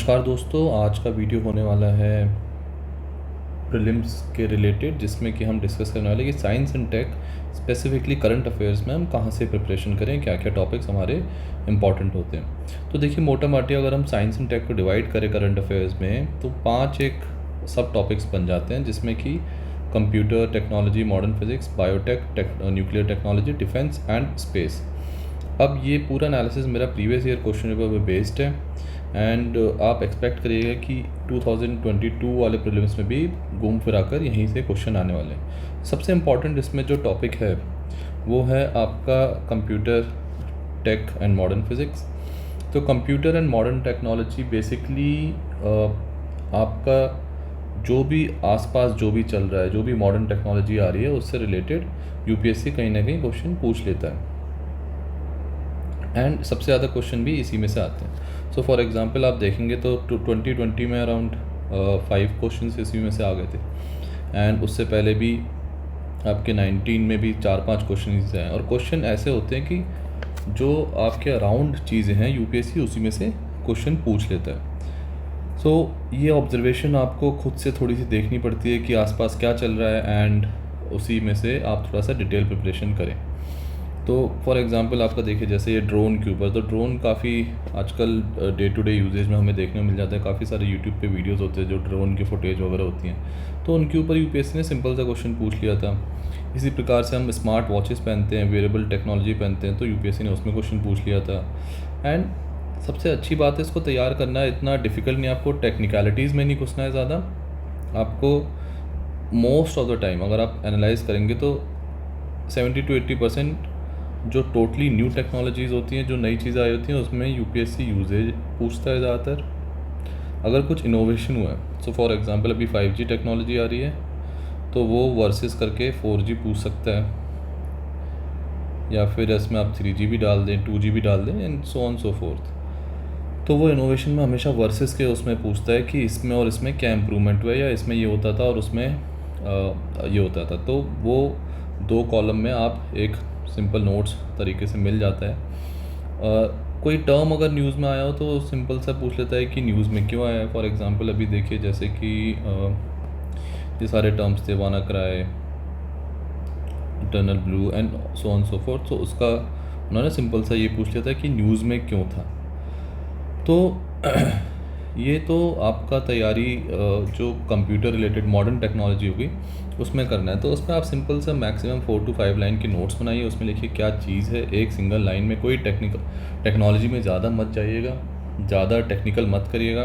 नमस्कार दोस्तों, आज का वीडियो होने वाला है प्रीलिम्स के रिलेटेड, जिसमें कि हम डिस्कस करने वाले कि science and tech specifically current affairs में हम कहाँ से प्रिपरेशन करें, क्या क्या टॉपिक्स हमारे इंपॉर्टेंट होते हैं। तो देखिए, मोटा माटी अगर हम साइंस एंड टेक को डिवाइड करें करंट अफेयर्स में, तो 5 एक सब टॉपिक्स बन जाते हैं, जिसमें कि computer technology, modern physics, biotech, nuclear technology, defence and space. अब ये पूरा एनालिसिस मेरा प्रीवियस ईयर क्वेश्चन पेपर पे बेस्ड है एंड आप एक्सपेक्ट करिएगा कि 2022 वाले प्रीलिम्स में भी घूम फिरा कर यहीं से क्वेश्चन आने वाले हैं। सबसे इम्पॉर्टेंट इसमें जो टॉपिक है वो है आपका computer tech and modern physics. तो computer and modern technology basically आपका जो भी आसपास जो भी चल रहा है, जो भी मॉडर्न टेक्नोलॉजी आ रही है, उससे रिलेटेड यूपीएससी कहीं ना कहीं क्वेश्चन पूछ लेता है एंड सबसे ज़्यादा क्वेश्चन भी इसी में से आते हैं। सो फॉर एग्जांपल आप देखेंगे तो 2020 में अराउंड 5 क्वेश्चन इसी में से आ गए थे एंड उससे पहले भी आपके 19 में भी 4-5 क्वेश्चन हैं। और क्वेश्चन ऐसे होते हैं कि जो आपके अराउंड चीज़ें हैं यूपीएससी उसी में से क्वेश्चन पूछ लेता है। सो ये ऑब्जर्वेशन आपको खुद से थोड़ी सी देखनी पड़ती है कि आसपास क्या चल रहा है एंड उसी में से आप थोड़ा सा डिटेल प्रिपरेशन करें। तो फॉर एग्ज़ाम्पल आपका देखिए, जैसे ये ड्रोन के ऊपर, तो ड्रोन काफ़ी आजकल डे टू डे यूजेज में हमें देखने को मिल जाता है। काफ़ी सारे यूट्यूब पे वीडियोस होते हैं जो ड्रोन की फुटेज वगैरह होती हैं, तो उनके ऊपर यूपीएससी ने सिंपल सा क्वेश्चन पूछ लिया था। इसी प्रकार से हम स्मार्ट वॉचेस पहनते हैं, वेयरेबल टेक्नोलॉजी पहनते हैं, तो यूपीएससी ने उसमें क्वेश्चन पूछ लिया था। एंड सबसे अच्छी बात है, इसको तैयार करना इतना डिफ़िकल्ट नहीं, आपको टेक्निकलिटीज़ में नहीं घुसना है ज़्यादा। आपको मोस्ट ऑफ द टाइम अगर आप एनालाइज करेंगे तो 70 to 80% जो टोटली न्यू टेक्नोलॉजीज़ होती हैं, जो नई चीज़ें आई होती हैं, उसमें यूपीएससी यूजेज पूछता है ज़्यादातर। अगर कुछ इनोवेशन हुआ है, सो फॉर एग्जांपल अभी 5G टेक्नोलॉजी आ रही है, तो वो वर्सेस करके 4G पूछ सकता है, या फिर इसमें आप 3G भी डाल दें, 2G भी डाल दें and so on so fourth. तो वो इनोवेशन में हमेशा वर्सेस के उसमें पूछता है कि इसमें और इसमें क्या इम्प्रूवमेंट हुआ है, या इसमें ये होता था और उसमें ये होता था। तो वो 2 कॉलम में आप एक सिंपल नोट्स तरीके से मिल जाता है। कोई टर्म अगर न्यूज़ में आया हो तो सिंपल सा पूछ लेता है कि न्यूज़ में क्यों आया है। फॉर एग्जांपल अभी देखिए, जैसे कि ये सारे टर्म्स थे, वाना cry, eternal blue and so on so fourth, तो उसका उन्होंने सिंपल सा ये पूछ लिया था कि न्यूज़ में क्यों था। तो ये तो आपका तैयारी जो कंप्यूटर रिलेटेड मॉडर्न टेक्नोलॉजी होगी उसमें करना है। तो उसमें आप सिंपल सा मैक्सिमम 4 to 5 लाइन की नोट्स बनाइए, उसमें लिखिए क्या चीज़ है, एक सिंगल लाइन में। कोई टेक्नोलॉजी में ज़्यादा मत जाइएगा, ज़्यादा टेक्निकल मत करिएगा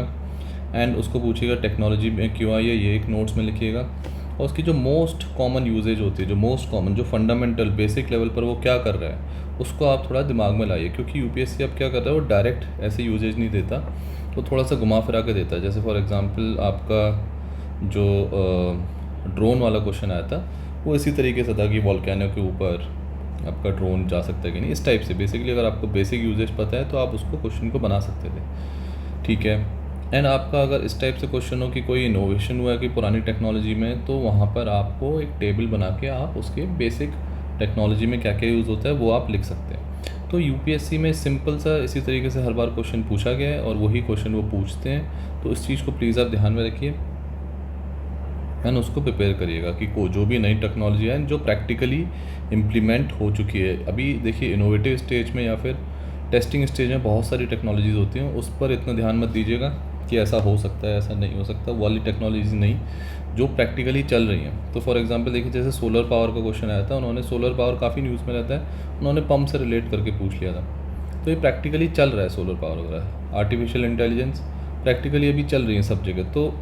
एंड उसको पूछिएगा टेक्नोलॉजी में क्यों आई है, ये एक नोट्स में लिखिएगा। और उसकी जो मोस्ट कॉमन यूजेज होती है, जो मोस्ट कॉमन, जो फंडामेंटल बेसिक लेवल पर वो क्या कर रहा है, उसको आप थोड़ा दिमाग में लाइए। क्योंकि यूपीएससी अब क्या कर रहा है, वो डायरेक्ट ऐसे यूजेज नहीं देता, तो थोड़ा सा घुमा फिरा के देता है। जैसे फॉर एग्जांपल आपका जो ड्रोन वाला क्वेश्चन आया था, वो इसी तरीके से था कि वॉल्केनो के ऊपर आपका ड्रोन जा सकता है कि नहीं, इस टाइप से। बेसिकली अगर आपको बेसिक यूजेज पता है तो आप उसको क्वेश्चन को बना सकते थे, ठीक है। एंड आपका अगर इस टाइप से क्वेश्चन हो कि कोई इनोवेशन हुआ है कि पुरानी टेक्नोलॉजी में, तो वहाँ पर आपको एक टेबल बना के आप उसके बेसिक टेक्नोलॉजी में क्या क्या यूज़ होता है वो आप लिख सकते हैं। तो यूपीएससी में सिंपल सा इसी तरीके से हर बार क्वेश्चन पूछा गया है और वही क्वेश्चन वो पूछते हैं। तो इस चीज़ को प्लीज़ आप ध्यान में रखिए एंड उसको प्रिपेयर करिएगा कि जो भी नई टेक्नोलॉजी है जो प्रैक्टिकली इम्प्लीमेंट हो चुकी है। अभी देखिए, इनोवेटिव स्टेज में या फिर टेस्टिंग स्टेज में बहुत सारी टेक्नोलॉजीज़ होती हैं, उस पर इतना ध्यान मत दीजिएगा कि ऐसा हो सकता है, ऐसा नहीं हो सकता, वाली टेक्नोलॉजी नहीं, जो प्रैक्टिकली चल रही हैं। तो फॉर एग्जांपल देखिए, जैसे सोलर पावर का क्वेश्चन आया था, उन्होंने सोलर पावर काफ़ी न्यूज़ में रहता है, उन्होंने पंप से रिलेट करके पूछ लिया था। तो ये प्रैक्टिकली चल रहा है सोलर पावर वगैरह। आर्टिफिशियल इंटेलिजेंस प्रैक्टिकली अभी चल रही है सब जगह। तो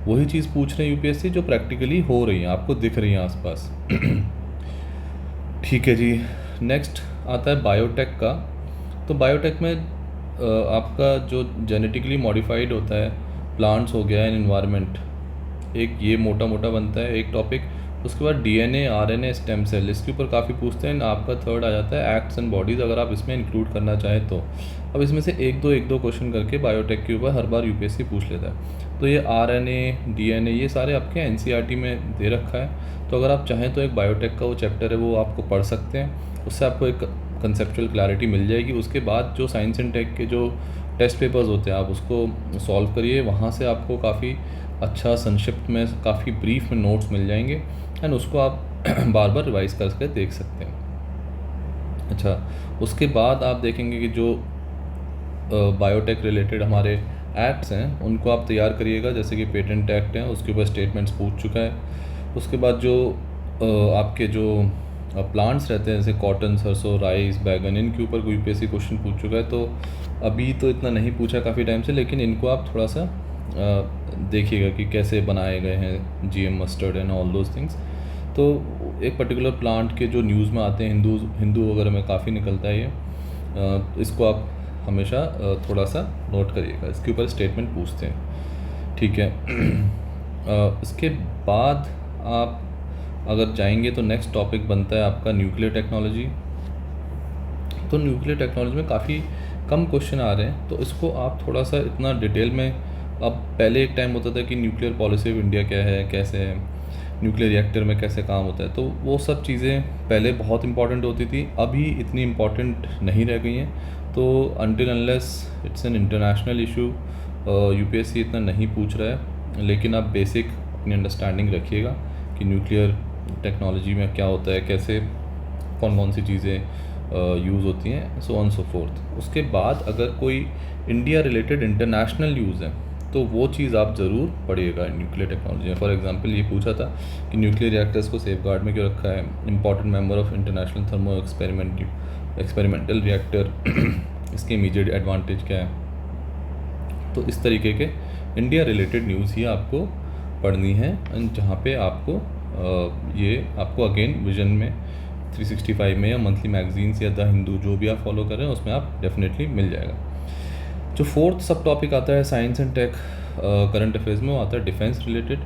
वही चीज़ पूछ रहे हैं यूपीएससी जो प्रैक्टिकली हो रही हैं, आपको दिख रही हैं आसपास। ठीक है जी। नेक्स्ट आता है बायोटेक का। तो बायोटेक में आपका जो जेनेटिकली मॉडिफाइड होता है, प्लांट्स हो गया एंड इन्वायरमेंट, एक ये मोटा मोटा बनता है एक टॉपिक। उसके बाद डीएनए, आरएनए, स्टेम सेल, इसके ऊपर काफ़ी पूछते हैं। आपका थर्ड आ जाता है एक्ट्स एंड बॉडीज़, अगर आप इसमें इंक्लूड करना चाहें तो। अब इसमें से एक दो क्वेश्चन करके बायोटेक के ऊपर हर बार यूपीएससी पूछ लेता है। तो ये आरएनए, डीएनए, ये सारे आपके एनसीईआरटी में दे रखा है। तो अगर आप चाहें तो एक बायोटेक का वो चैप्टर है वो आपको पढ़ सकते हैं, उससे आपको एक कंसेप्चुअल क्लैरिटी मिल जाएगी। उसके बाद जो साइंस एंड टेक के जो टेस्ट पेपर्स होते हैं, आप उसको सॉल्व करिए, वहाँ से आपको काफ़ी अच्छा संक्षिप्त में, काफ़ी ब्रीफ में नोट्स मिल जाएंगे एंड उसको आप बार बार रिवाइज करके देख सकते हैं। अच्छा, उसके बाद आप देखेंगे कि जो बायोटेक रिलेटेड हमारे एक्ट्स हैं उनको आप तैयार करिएगा, जैसे कि पेटेंट एक्ट है उसके ऊपर स्टेटमेंट्स पूछ चुका है। उसके बाद जो आपके जो प्लांट्स रहते हैं जैसे कॉटन, सरसों, राइस, बैगन, इनके ऊपर कोई यूपीएससी क्वेश्चन पूछ चुका है। तो अभी तो इतना नहीं पूछा काफ़ी टाइम से, लेकिन इनको आप थोड़ा सा देखिएगा कि कैसे बनाए गए हैं, GM mustard and all those things. तो एक पर्टिकुलर प्लांट के जो न्यूज़ में आते हैं, हिंदू वगैरह में काफ़ी निकलता है ये, इसको आप हमेशा थोड़ा सा नोट करिएगा, इसके ऊपर स्टेटमेंट पूछते हैं, ठीक है। इसके बाद आप अगर जाएंगे तो नेक्स्ट टॉपिक बनता है आपका न्यूक्लियर टेक्नोलॉजी। तो न्यूक्लियर टेक्नोलॉजी में काफ़ी कम क्वेश्चन आ रहे हैं, तो इसको आप थोड़ा सा इतना डिटेल में, अब पहले एक टाइम होता था कि न्यूक्लियर पॉलिसी ऑफ इंडिया क्या है, कैसे है, न्यूक्लियर रिएक्टर में कैसे काम होता है, तो वो सब चीज़ें पहले बहुत इंपॉर्टेंट होती थी, अभी इतनी इम्पॉर्टेंट नहीं रह गई हैं। तो until unless it's an international issue, UPSC इतना नहीं पूछ रहा है, लेकिन आप बेसिक अपनी अंडरस्टैंडिंग रखिएगा कि न्यूक्लियर टेक्नोलॉजी में क्या होता है, कैसे कौन कौन सी चीज़ें यूज़ होती हैं, सो ऑन सो फोर्थ। उसके बाद अगर कोई इंडिया रिलेटेड इंटरनेशनल न्यूज़ है तो वो चीज़ आप ज़रूर पढ़िएगा न्यूक्लियर टेक्नोलॉजी में। फॉर एग्जांपल ये पूछा था कि न्यूक्लियर रिएक्टर्स को सेफ गार्ड में क्यों रखा है, important member of international thermo experimental reactor, इसके इमीडिएट एडवांटेज क्या है। तो इस तरीके के इंडिया रिलेटेड न्यूज़ ही आपको पढ़नी है, जहाँ पे आपको ये आपको अगेन विजन में 365 में या मंथली मैगजीन्स या द हिंदू जो भी आप फॉलो कर रहे हैं उसमें आप डेफिनेटली मिल जाएगा। जो फोर्थ सब टॉपिक आता है science and take current affairs में, वो आता है डिफेंस रिलेटेड।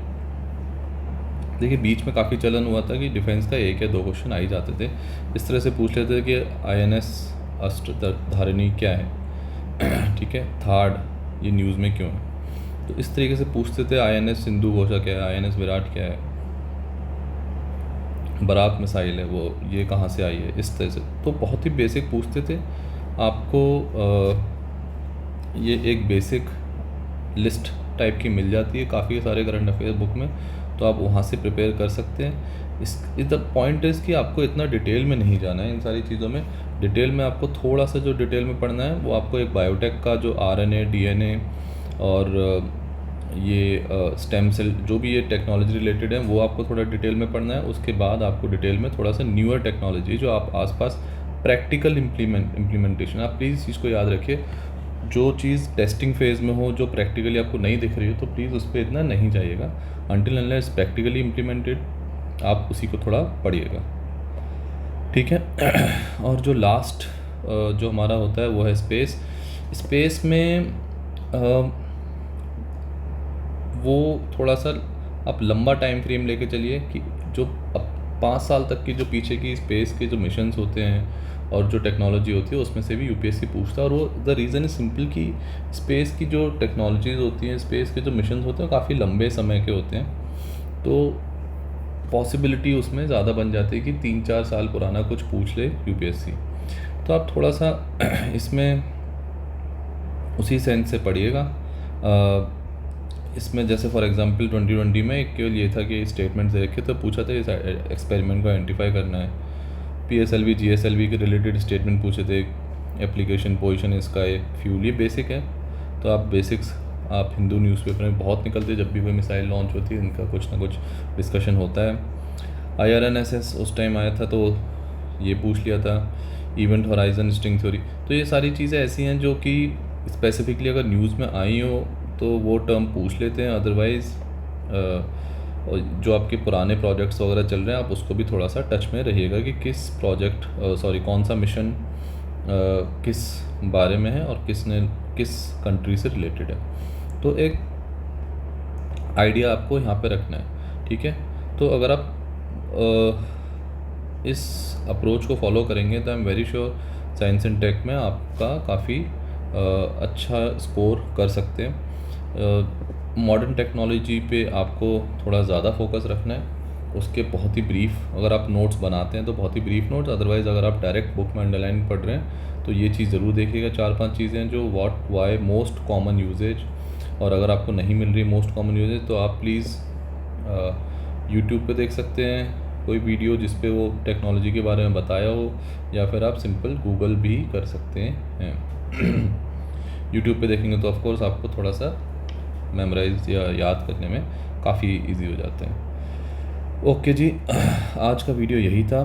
देखिए बीच में काफ़ी चलन हुआ था कि डिफेंस का एक या दो क्वेश्चन आ ही जाते थे, इस तरह से पूछ लेते थे कि INS अष्टधारिणी क्या है, ठीक है, थर्ड ये न्यूज़ में क्यों है, तो इस तरीके से पूछते थे। INS सिंधु घोषा क्या है, INS विराट क्या है, बराक मिसाइल है वो, ये कहाँ से आई है, इस तरह से तो बहुत ही बेसिक पूछते थे आपको। ये एक बेसिक लिस्ट टाइप की मिल जाती है काफ़ी सारे करंट अफेयर बुक में, तो आप वहाँ से प्रिपेयर कर सकते हैं। इस द पॉइंट इज़ कि आपको इतना डिटेल में नहीं जाना है इन सारी चीज़ों में। डिटेल में आपको थोड़ा सा जो डिटेल में पढ़ना है वो आपको एक बायोटेक का जो RNA DNA और ये स्टेम सेल जो भी ये टेक्नोलॉजी रिलेटेड है वो आपको थोड़ा डिटेल में पढ़ना है। उसके बाद आपको डिटेल में थोड़ा सा न्यूअर टेक्नोलॉजी जो आप आसपास प्रैक्टिकल इम्प्लीमेंटेशन, आप प्लीज़ इस चीज़ को याद रखिए, जो चीज़ टेस्टिंग फेज़ में हो, जो प्रैक्टिकली आपको नहीं दिख रही हो, तो प्लीज़ उस पर इतना नहीं जाइएगा। अनटिल अनलेस प्रैक्टिकली इम्प्लीमेंटेड आप उसी को थोड़ा पढ़िएगा, ठीक है। और जो लास्ट जो हमारा होता है वो है स्पेस में वो थोड़ा सा आप लंबा टाइम फ्रेम लेके चलिए कि जो अब 5 साल तक की जो पीछे की स्पेस के जो मिशंस होते हैं और जो टेक्नोलॉजी होती है उसमें से भी यूपीएससी पूछता है। और वो द रीज़न इज़ सिंपल कि स्पेस की जो टेक्नोलॉजीज़ होती हैं, स्पेस के जो मिशंस होते हैं काफ़ी लंबे समय के होते हैं, तो पॉसिबिलिटी उसमें ज़्यादा बन जाती है कि 3-4 साल पुराना कुछ पूछ ले यूपीएससी। तो आप थोड़ा सा इसमें उसी सेंस से पढ़िएगा। इसमें जैसे फॉर एग्जांपल 2020 में एक केवल ये था कि स्टेटमेंट्स दे रखे, तो पूछा था इस एक्सपेरिमेंट को आइडेंटिफाई करना है। PSLV GSLV के रिलेटेड स्टेटमेंट पूछे थे, एप्लीकेशन पोजीशन इसका एक फ्यूल, ये बेसिक है। तो आप बेसिक्स आप हिंदू न्यूज़पेपर में बहुत निकलते, जब भी कोई मिसाइल लॉन्च होती है इनका कुछ ना कुछ डिस्कशन होता है। IRNSS उस टाइम आया था तो ये पूछ लिया था, इवेंट हॉराइजन स्ट्रिंग थ्योरी। तो ये सारी चीज़ें ऐसी हैं जो कि स्पेसिफिकली अगर न्यूज़ में आई हो तो वो टर्म पूछ लेते हैं। अदरवाइज़ जो आपके पुराने प्रोजेक्ट्स वगैरह चल रहे हैं आप उसको भी थोड़ा सा टच में रहिएगा कि किस प्रोजेक्ट कौन सा मिशन किस बारे में है और किस कंट्री से रिलेटेड है। तो एक आइडिया आपको यहाँ पे रखना है, ठीक है। तो अगर आप इस अप्रोच को फॉलो करेंगे तो I am very sure science and tech में आपका काफ़ी अच्छा स्कोर कर सकते हैं। मॉडर्न टेक्नोलॉजी पे आपको थोड़ा ज़्यादा फोकस रखना है उसके बहुत ही ब्रीफ, अगर आप नोट्स बनाते हैं तो बहुत ही ब्रीफ नोट्स, अदरवाइज़ अगर आप डायरेक्ट बुक में अंडरलाइन पढ़ रहे हैं तो ये चीज़ ज़रूर देखिएगा। 4-5 चीज़ें जो what, why, most common usages, और अगर आपको नहीं मिल रही मोस्ट कॉमन यूजेज तो आप प्लीज़ यूट्यूब पे देख सकते हैं कोई वीडियो जिस पे वो टेक्नोलॉजी के बारे में बताया हो, या फिर आप सिंपल गूगल भी कर सकते हैं। यूट्यूब पे देखेंगे तो ऑफ कोर्स आपको थोड़ा सा मेमोराइज या याद करने में काफ़ी इजी हो जाते हैं। ओके जी, आज का वीडियो यही था।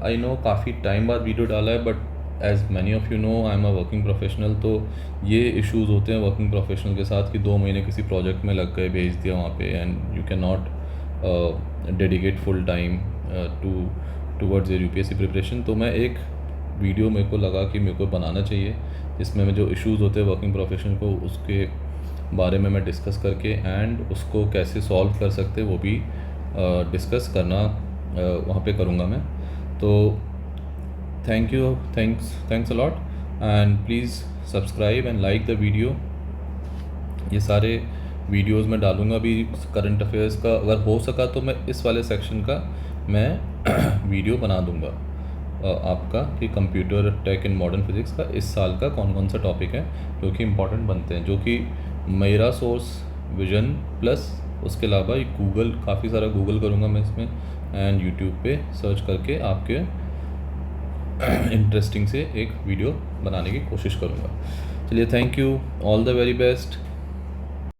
आई नो काफ़ी टाइम बाद वीडियो डाला है, but as many of you know I am a working professional, तो ये इश्यूज़ होते हैं वर्किंग प्रोफेशनल के साथ कि 2 महीने किसी प्रोजेक्ट में लग गए, भेज दिया वहाँ पे, and you can not dedicate full time towards your UPSC preparation. तो मैं एक वीडियो मेरे को लगा कि मेरे को बनाना चाहिए जिसमें मैं जो इश्यूज़ होते हैं वर्किंग प्रोफेशन को, उसके बारे में मैं डिस्कस करके एंड उसको कैसे सॉल्व कर सकते वो भी डिस्कस करना वहाँ पे करूँगा मैं। तो thanks a lot, and please subscribe and like the video. ये सारे वीडियोस मैं डालूँगा भी करंट अफेयर्स का, अगर हो सका तो मैं इस वाले सेक्शन का मैं वीडियो बना दूँगा आपका, कि computer tech in modern physics का इस साल का कौन कौन सा टॉपिक है जो कि इम्पोर्टेंट बनते हैं, जो कि मेरा सोर्स विजन प्लस उसके अलावा गूगल, काफ़ी सारा गूगल करूँगा मैं इसमें, एंड यूट्यूब पे सर्च करके आपके इंटरेस्टिंग से एक वीडियो बनाने की कोशिश करूँगा। चलिए, thank you, all the very best.